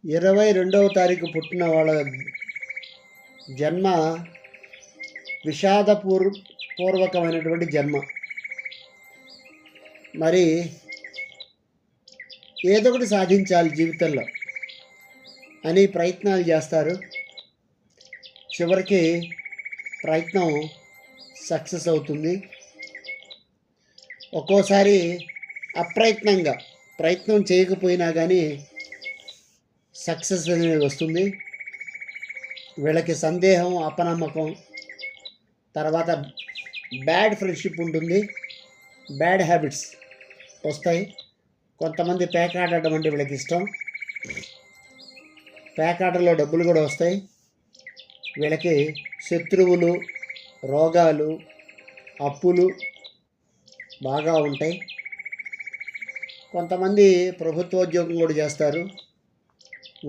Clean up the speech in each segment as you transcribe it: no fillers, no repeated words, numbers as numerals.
22వ తారీఖు పుట్టిన వాళ్ళ జన్మ పూర్వకమైనటువంటి జన్మ. మరి ఏదో ఒకటి సాధించాలి జీవితంలో అని ప్రయత్నాలు చేస్తారు. చివరికి ప్రయత్నం సక్సెస్ అవుతుంది. ఒక్కోసారి అప్రయత్నంగా ప్రయత్నం చేయకపోయినా కానీ సక్సెస్ అనేది వస్తుంది. వీళ్ళకి సందేహం, అపనమ్మకం, తర్వాత బ్యాడ్ ఫ్రెండ్షిప్ ఉంటుంది, బ్యాడ్ హ్యాబిట్స్ వస్తాయి. కొంతమంది పేకాడడం అంటే వీళ్ళకి ఇష్టం. పేకాటలో డబ్బులు కూడా వస్తాయి. వీళ్ళకి శత్రువులు, రోగాలు, అప్పులు బాగా ఉంటాయి. కొంతమంది ప్రభుత్వోద్యోగం కూడా చేస్తారు.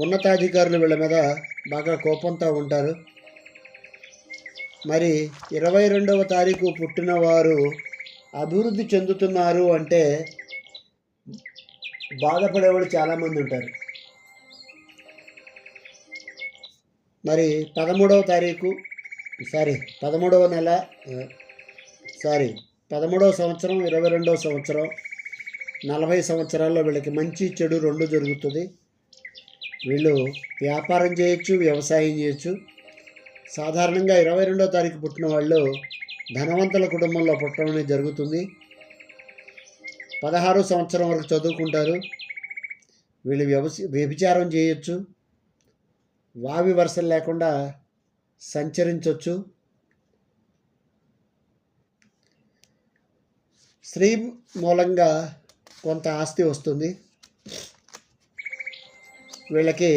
ఉన్నతాధికారులు వీళ్ళ మీద బాగా కోపంతో ఉంటారు. మరి 22వ తారీఖు పుట్టిన వారు అభివృద్ధి చెందుతున్నారు అంటే బాధపడేవాళ్ళు చాలామంది ఉంటారు. మరి 13వ సంవత్సరం, 22వ సంవత్సరం, 40 సంవత్సరాల్లో వీళ్ళకి మంచి చెడు రెండు జరుగుతుంది. వీళ్ళు వ్యాపారం చేయొచ్చు, వ్యవసాయం చేయొచ్చు. సాధారణంగా 22వ తారీఖు పుట్టిన వాళ్ళు ధనవంతుల కుటుంబంలో పుట్టడం అనేది జరుగుతుంది. 16 సంవత్సరం వరకు చదువుకుంటారు. వీళ్ళు వ్యభిచారం చేయొచ్చు, వావి వరుసలు లేకుండా సంచరించవచ్చు. స్త్రీ మూలంగా కొంత ఆస్తి వస్తుంది. వీళ్ళకి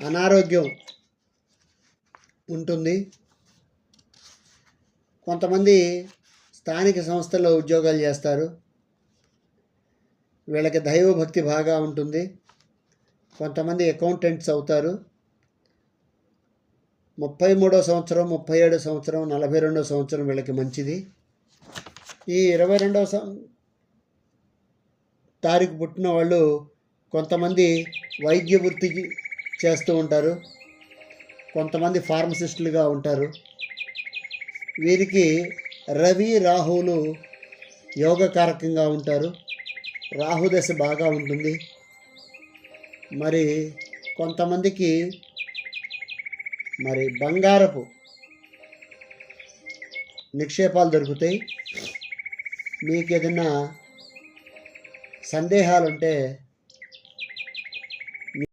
అనారోగ్యం ఉంటుంది. కొంతమంది స్థానిక సంస్థల్లో ఉద్యోగాలు చేస్తారు. వీళ్ళకి దైవభక్తి బాగా ఉంటుంది. కొంతమంది అకౌంటెంట్స్ అవుతారు. 33వ సంవత్సరం, 37వ సంవత్సరం, 42వ సంవత్సరం వీళ్ళకి మంచిది. ఈ 22వ తారీఖు పుట్టిన వాళ్ళు కొంతమంది వైద్య వృత్తి చేస్తూ ఉంటారు. కొంతమంది ఫార్మసిస్టులుగా ఉంటారు. వీరికి రవి, రాహువులు యోగకారకంగా ఉంటారు. రాహుదశ బాగా ఉంటుంది. మరి కొంతమందికి బంగారపు నిక్షేపాలు దొరుకుతాయి. మీకు ఏదైనా సందేహాలుంటే